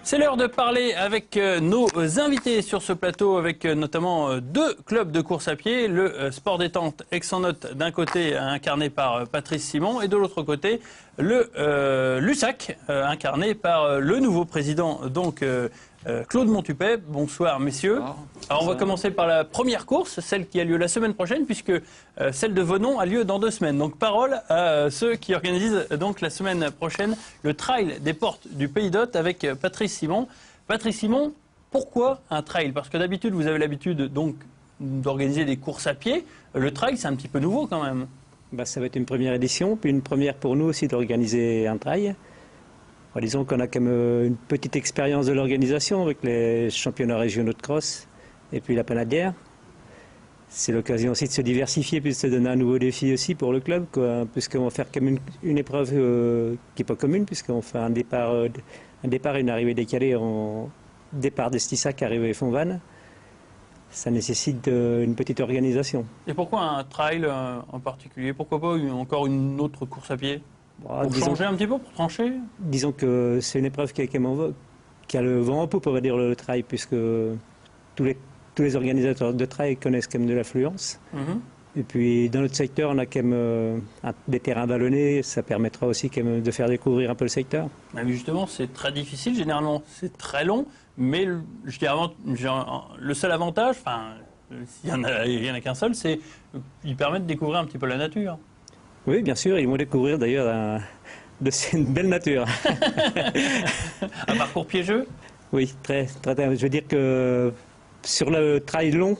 C'est l'heure de parler avec nos invités sur ce plateau, avec notamment deux clubs de course à pied. Le Sport Détente Aix-en-Noth d'un côté, incarné par Patrice Simon, et de l'autre côté, le l'USAC, incarné par le nouveau président, donc Claude Montupet. Bonsoir messieurs. Alors on va commencer par la première course, celle qui a lieu la semaine prochaine, puisque celle de Venon a lieu dans 2 semaines. Donc parole à ceux qui organisent donc la semaine prochaine le trail des portes du Pays d'Hôte avec Patrice Simon. Patrice Simon, pourquoi un trail? Parce que d'habitude vous avez l'habitude donc d'organiser des courses à pied. Le trail c'est un petit peu nouveau quand même. Bah, ça va être une première édition, puis une première pour nous aussi d'organiser un trail. Bon, disons qu'on a quand même une petite expérience de l'organisation avec les championnats régionaux de cross et puis la Panadière. C'est l'occasion aussi de se diversifier puis de se donner un nouveau défi aussi pour le club, puisqu'on va faire quand même une épreuve qui n'est pas commune, puisqu'on fait un départ et une arrivée décalée en départ d'Estissac, arrivée Fontvannes. Ça nécessite une petite organisation. Et pourquoi un trail en particulier? Pourquoi pas encore une autre course à pied? Pour changer un petit peu, pour trancher? Disons que c'est une épreuve qui a le vent en poupe, on va dire, le trail, puisque tous les organisateurs de trail connaissent quand même de l'affluence. Et puis dans notre secteur, on a quand même des terrains vallonnés, ça permettra aussi quand même de faire découvrir un peu le secteur. Mais justement, c'est très difficile, généralement c'est très long, mais je dirais, le seul avantage, enfin, il y en a qu'un seul, c'est qu'ils permettent de découvrir un petit peu la nature. Oui, bien sûr, ils vont découvrir d'ailleurs une belle nature. Un parcours piégeux? Oui, très. Je veux dire que sur le trail long,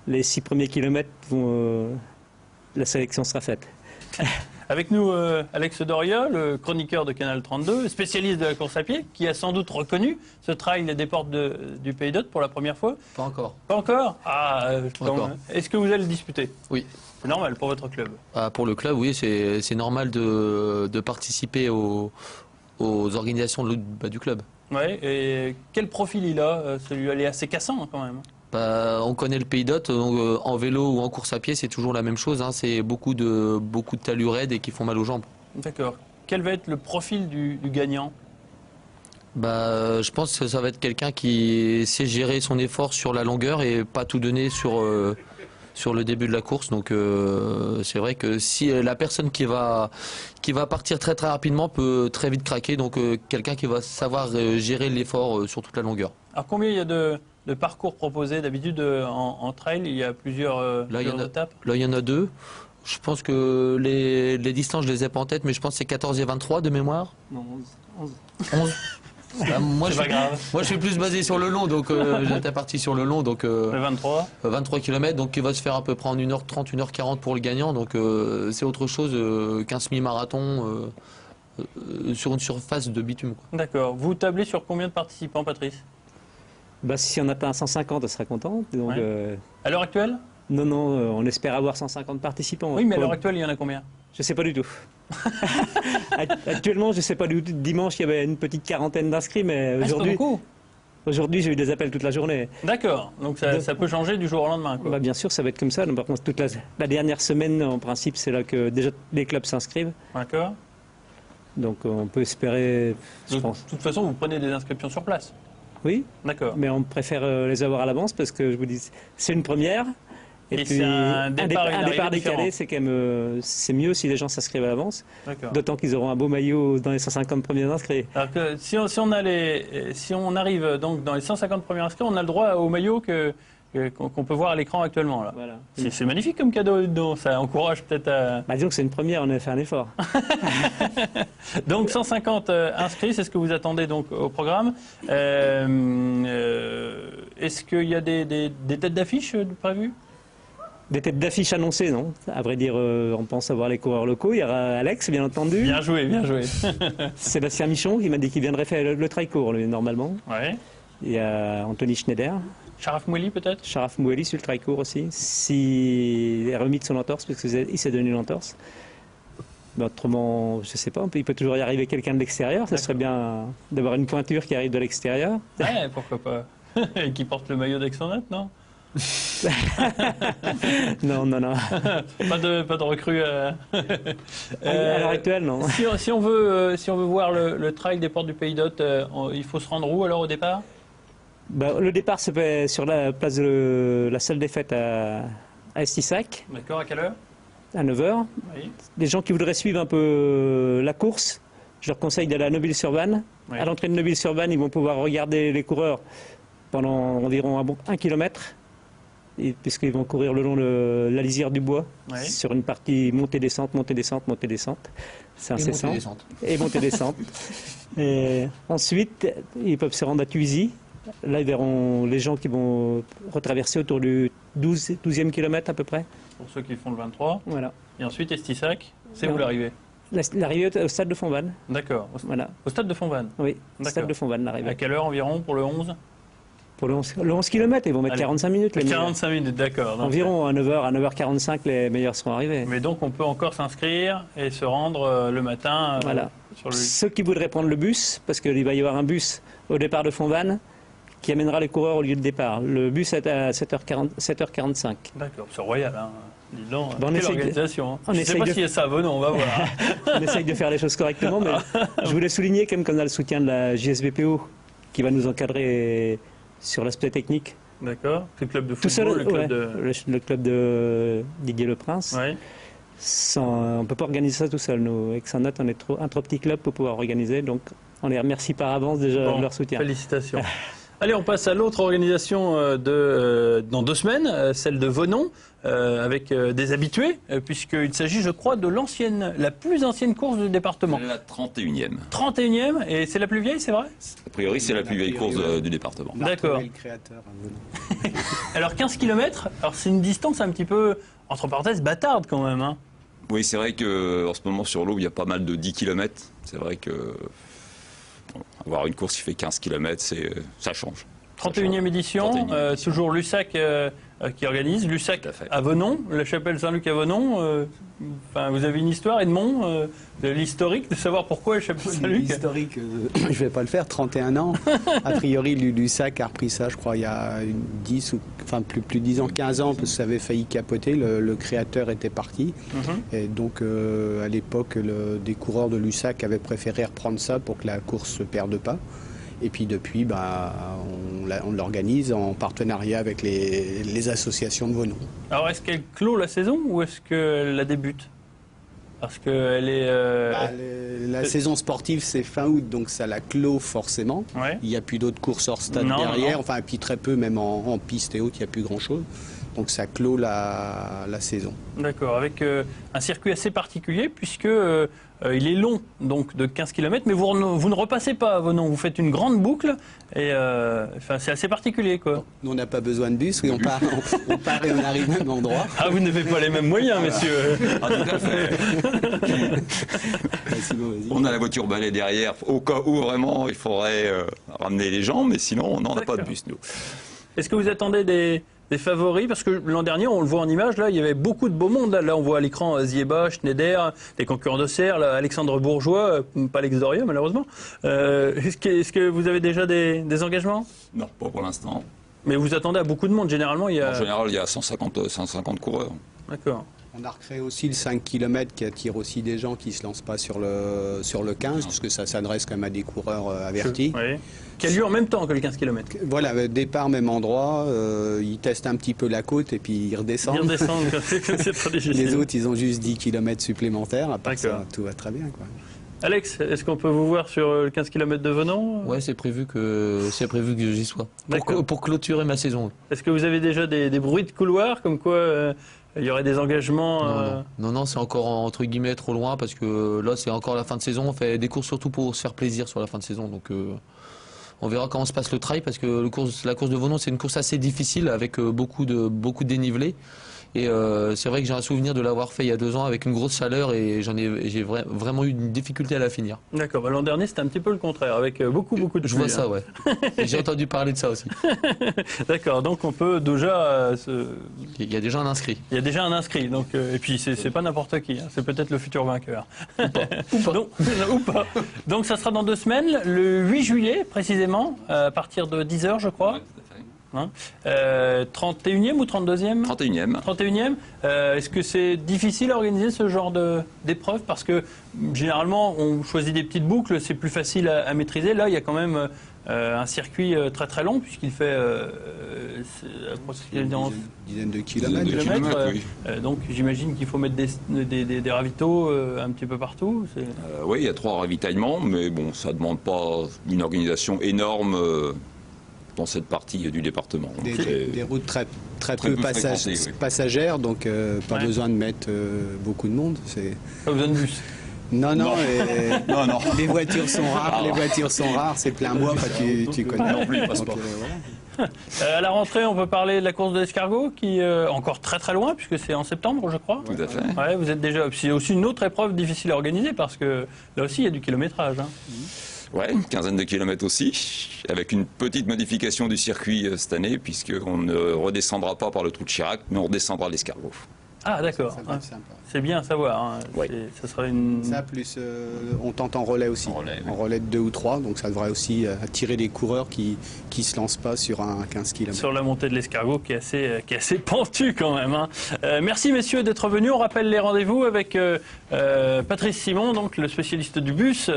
les 6 premiers kilomètres, la sélection sera faite. Avec nous, Alex Doria, le chroniqueur de Canal 32, spécialiste de la course à pied, qui a sans doute reconnu ce trail des portes du Pays d'Hôte pour la première fois. Pas encore. Pas encore? Est-ce que vous allez le disputer? Oui. C'est normal pour votre club? Pour le club, oui, c'est normal de participer aux organisations du club. Ouais, et quel profil il a? Celui-là, il est assez cassant quand même. On connaît le Pays d'Hôte, en vélo ou en course à pied, c'est toujours la même chose. C'est beaucoup de talus raides et qui font mal aux jambes. D'accord. Quel va être le profil du gagnant? Je pense que ça va être quelqu'un qui sait gérer son effort sur la longueur et pas tout donner sur le début de la course. Donc c'est vrai que si la personne qui va partir très très rapidement peut très vite craquer, donc quelqu'un qui va savoir gérer l'effort sur toute la longueur. Alors combien il y a de parcours proposés d'habitude en trail? Il y a plusieurs étapes. Là il y en a 2. Je pense que les distances je les ai pas en tête, mais je pense que c'est 14 et 23 de mémoire. Non, 11. 11. Moi je suis plus basé sur le long, donc j'étais parti sur le long, donc 23 km, donc il va se faire à peu près en 1h30, 1h40 pour le gagnant, donc c'est autre chose qu'un semi-marathon sur une surface de bitume. D'accord. Vous tablez sur combien de participants, Patrice? Si on atteint 150, on sera content. Donc, ouais. À l'heure actuelle? Non, on espère avoir 150 participants. Oui, mais à l'heure actuelle, il y en a combien? Je ne sais pas du tout. Actuellement, je ne sais pas du tout. Dimanche, il y avait une petite quarantaine d'inscrits, mais aujourd'hui, j'ai eu des appels toute la journée. D'accord. Donc ça peut changer du jour au lendemain, quoi. Bien sûr, ça va être comme ça. Donc, par contre, toute la dernière semaine, en principe, c'est là que déjà les clubs s'inscrivent. D'accord. Donc on peut espérer, je pense. De toute façon, vous prenez des inscriptions sur place? Oui. D'accord. Mais on préfère les avoir à l'avance parce que je vous dis, c'est une première. Et puis un départ décalé, c'est quand même c'est mieux si les gens s'inscrivent à l'avance. D'autant qu'ils auront un beau maillot dans les 150 premiers inscrits. Alors que si on arrive donc dans les 150 premiers inscrits, on a le droit au maillot qu'on peut voir à l'écran actuellement là. Voilà. C'est magnifique comme cadeau, donc ça encourage peut-être à... disons que c'est une première, on a fait un effort. Donc 150 inscrits, c'est ce que vous attendez donc au programme. Est-ce qu'il y a des têtes d'affiche prévues? Des têtes d'affiche annoncées, non. À vrai dire, on pense avoir les coureurs locaux. Il y aura Alex, bien entendu. Bien joué, bien joué. Sébastien Michon, qui m'a dit qu'il viendrait faire le trail court, lui, normalement. Ouais. Il y a Anthony Schneider. Sharaf Moueli, peut-être? Sharaf Moueli sur le trail court aussi. S'il est remis de son entorse, parce qu'il s'est donné l'entorse. Mais autrement, je ne sais pas, il peut toujours y arriver quelqu'un de l'extérieur. Ça serait bien d'avoir une pointure qui arrive de l'extérieur. Ouais, pourquoi pas. Et qui porte le maillot d'Aix-en-Noth, non? Non, non, non. Pas de recrues. À l'heure actuelle, non. Si on veut voir le trail des Portes du Pays d'Hôte, il faut se rendre où alors au départ? Le départ se fait sur la place de la salle des fêtes à Estissac, D'accord, à quelle heure? à 9 h. Oui. Les gens qui voudraient suivre un peu la course, je leur conseille d'aller à Neuville-sur-Vanne. Oui. À l'entrée de Neuville-sur-Vanne, ils vont pouvoir regarder les coureurs pendant environ 1 kilomètre, puisqu'ils vont courir le long de la lisière du bois, Oui. sur une partie montée-descente, montée-descente, montée-descente. C'est incessant. Et montée-descente. Et ensuite, ils peuvent se rendre à Thuisy. Là, ils verront les gens qui vont retraverser autour du 12e kilomètre à peu près. Pour ceux qui font le 23. Voilà. Et ensuite, Estissac, c'est où Voilà. l'arrivée? L'arrivée au stade de Fontvannes. D'accord. Voilà. Au stade de Fontvannes. Oui, au D'accord. stade de Fontvannes, l'arrivée. À quelle heure environ pour le 11? Pour le 11 km, ils vont mettre Allez. 45 minutes. Les meilleurs. 45 minutes, d'accord. Donc, Environ à 9h45, les meilleurs seront arrivés. mais donc on peut encore s'inscrire et se rendre le matin Voilà. sur le... Ceux qui voudraient prendre le bus, parce qu'il va y avoir un bus au départ de Fontvannes qui amènera les coureurs au lieu de départ. Le bus est à 7h45. D'accord, c'est royal. Hein. Dis donc, Bon, on quelle essaye de- organisation. Hein. on Je ne sais essaye pas de- s'il y a ça à Venon, on va voir. On essaye de faire les choses correctement, mais je voulais souligner quand même qu'on a le soutien de la JSBPO qui va nous encadrer sur l'aspect technique. D'accord. Le club de Tout football, seul, le club ouais, de... le club de Didier Leprince. Ouais. On ne peut pas organiser ça tout seul. Nous, avec Exonote, on est un trop petit club pour pouvoir organiser, donc on les remercie par avance déjà Bon, de leur soutien. Félicitations. Allez, on passe à l'autre organisation dans 2 semaines, celle de Venon, avec des habitués, puisqu'il s'agit, je crois, de la plus ancienne course du département. C'est la 31e. 31e, et c'est la plus vieille, c'est vrai? A priori, c'est la plus vieille course du département. D'accord. Le créateur. Venon. Alors 15 km, alors c'est une distance un petit peu, entre parenthèses, bâtarde quand même. Hein. Oui, c'est vrai qu'en ce moment sur l'eau, il y a pas mal de 10 km. C'est vrai que avoir une course qui fait 15 km, ça change. 31e édition, 31e édition. toujours Lussac qui organise, Lussac Tout à fait. à Venon, la chapelle Saint-Luc à Venon. Enfin, vous avez une histoire, Edmond, de l'historique, de savoir pourquoi la chapelle Saint-Luc. Historique, je vais pas le faire, 31 ans. A priori, Lussac a repris ça, je crois, il y a 10 ou enfin plus de 10 ans, 15 ans, parce que ça avait failli capoter. Le créateur était parti. Mhm. Et donc, à l'époque, des coureurs de Lussac avaient préféré reprendre ça pour que la course se perde pas. Et puis depuis, on l'organise en partenariat avec les associations de Venon. Alors est-ce qu'elle clôt la saison ou est-ce qu'elle la débute? Parce qu'elle est... La saison sportive, c'est fin août, donc ça la clôt forcément. Ouais. Il n'y a plus d'autres courses hors stade Non, derrière, non. enfin, et puis très peu, même en piste et autres, il n'y a plus grand-chose. Donc ça clôt la saison. D'accord, avec un circuit assez particulier puisque il est long, donc de 15 km, mais vous ne repassez pas à Venon, vous faites une grande boucle et enfin, c'est assez particulier quoi. Nous, on n'a pas besoin de bus, on part et on arrive au même endroit. Ah, vous n'avez pas les mêmes moyens, messieurs. Ah, tout à fait. Simon, vas-y. On a la voiture balai derrière, au cas où vraiment il faudrait ramener les gens, mais sinon, on n'a pas de bus, nous. Est-ce que vous attendez des favoris? Parce que l'an dernier, on le voit en image, là, il y avait beaucoup de beau monde. Là on voit à l'écran Zieba, Schneider, des concurrents de serre, là, Alexandre Bourgeois, pas Alex Doria malheureusement. Est-ce que vous avez déjà des engagements? Non, pas pour l'instant. Mais vous attendez à beaucoup de monde, généralement il y a... En général, il y a 150 coureurs. D'accord. On a recréé aussi le 5 km qui attire aussi des gens qui ne se lancent pas sur le 15, parce que ça s'adresse quand même à des coureurs avertis. Oui. Qui a lieu en même temps que les 15 km. Voilà, départ même endroit, ils testent un petit peu la côte et puis ils Bien redescendent. descendre, c'est trop difficile. Les autres, ils ont juste 10 km supplémentaires, à part D'accord. ça, tout va très bien, quoi. Alex, est-ce qu'on peut vous voir sur le 15 km de Venon? Ouais, c'est prévu que j'y sois. D'accord. Pour clôturer ma saison. Est-ce que vous avez déjà des bruits de couloir, comme quoi il y aurait des engagements Non, c'est encore entre guillemets trop loin parce que là c'est encore la fin de saison. On fait des courses surtout pour se faire plaisir sur la fin de saison. Donc on verra comment se passe le trail parce que la course de Venon c'est une course assez difficile avec beaucoup de dénivelé. Et c'est vrai que j'ai un souvenir de l'avoir fait il y a 2 ans avec une grosse chaleur et j'ai vraiment eu une difficulté à la finir. D'accord, l'an dernier c'était un petit peu le contraire, avec beaucoup de Je vois pluie, ça, ouais. Et j'ai entendu parler de ça aussi. D'accord, donc on peut déjà... Il y a déjà un inscrit. Il y a déjà un inscrit, donc, et puis c'est pas n'importe qui, hein, c'est peut-être le futur vainqueur. Ou pas. Donc, ou pas. Donc ça sera dans 2 semaines, le 8 juillet précisément, à partir de 10 h je crois. Hein. 31e ou 32e 31e. 31e. Est-ce que c'est difficile à organiser ce genre d'épreuve? Parce que généralement, on choisit des petites boucles, c'est plus facile à maîtriser. Là, il y a quand même un circuit très très long, puisqu'il fait Une dizaine de kilomètres. kilomètres. Oui. Donc j'imagine qu'il faut mettre des ravitaux un petit peu partout. Oui, il y a 3 ravitaillements, mais bon, ça ne demande pas une organisation énorme dans cette partie du département. Des routes très Très peu peu fréquentées, oui. passagères, donc pas Ouais. besoin de mettre beaucoup de monde. Pas besoin de bus. Non, Non. Non. les voitures sont rares, c'est plein bois, enfin, tu connais. Non plus, passe Donc, pas. voilà. À la rentrée, on peut parler de la course de l'escargot, qui est encore très très loin, puisque c'est en septembre, je crois. Tout à fait. Ouais, vous êtes déjà. C'est aussi une autre épreuve difficile à organiser, parce que là aussi, il y a du kilométrage. Hein. Ouais, une quinzaine de kilomètres aussi, avec une petite modification du circuit cette année, puisqu'on ne redescendra pas par le trou de Chirac, mais on redescendra l'escargot. Ah, d'accord. Ça va être sympa. C'est bien à savoir. Hein. Ouais. Ça sera une. Ça, plus on tente en relais aussi. En relais, oui. En relais de 2 ou 3, donc ça devrait aussi attirer des coureurs qui ne se lancent pas sur un 15 km. Sur la montée de l'escargot qui est assez pentue quand même. Hein. Merci messieurs d'être venus. On rappelle les rendez-vous avec Patrice Simon, donc le spécialiste du bus,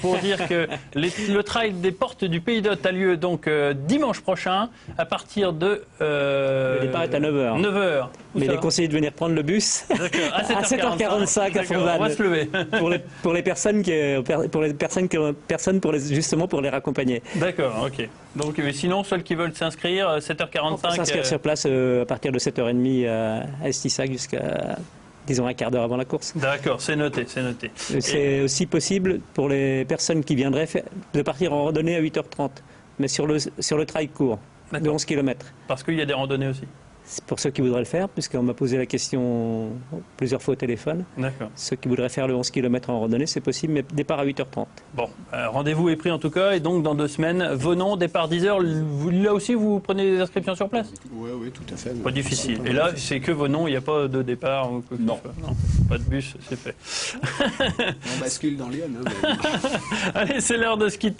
pour dire que le trail des portes du Pays d'Hôte a lieu donc dimanche prochain à partir de Le départ est à 9h. 9h. Mais il est conseillé de venir prendre le bus À 7h45 à à Fontbonne. On va se lever. pour les personnes personnes justement pour les raccompagner. D'accord, ok. Donc mais sinon, ceux qui veulent s'inscrire, On peut 7h45. s'inscrire sur place à partir de 7h30 à Estissac jusqu'à, disons, un quart d'heure avant la course. D'accord, c'est noté, c'est noté. C'est aussi possible pour les personnes qui viendraient de partir en randonnée à 8h30, mais sur le trail court de D'accord. 11 km. Parce qu'il y a des randonnées aussi. C'est pour ceux qui voudraient le faire, puisqu'on m'a posé la question plusieurs fois au téléphone. D'accord. Ceux qui voudraient faire le 11 km en randonnée, c'est possible, mais départ à 8h30. Bon, rendez-vous est pris en tout cas, et donc dans 2 semaines, Venon, départ 10h. Là aussi, vous prenez des inscriptions sur place? Oui, tout à fait. Pas difficile. Et là, c'est que Venon, il n'y a pas de départ ou quoi que ce Non. soit. Non, pas de bus, c'est fait. On bascule dans Lyon. Hein, mais... Allez, c'est l'heure de se quitter.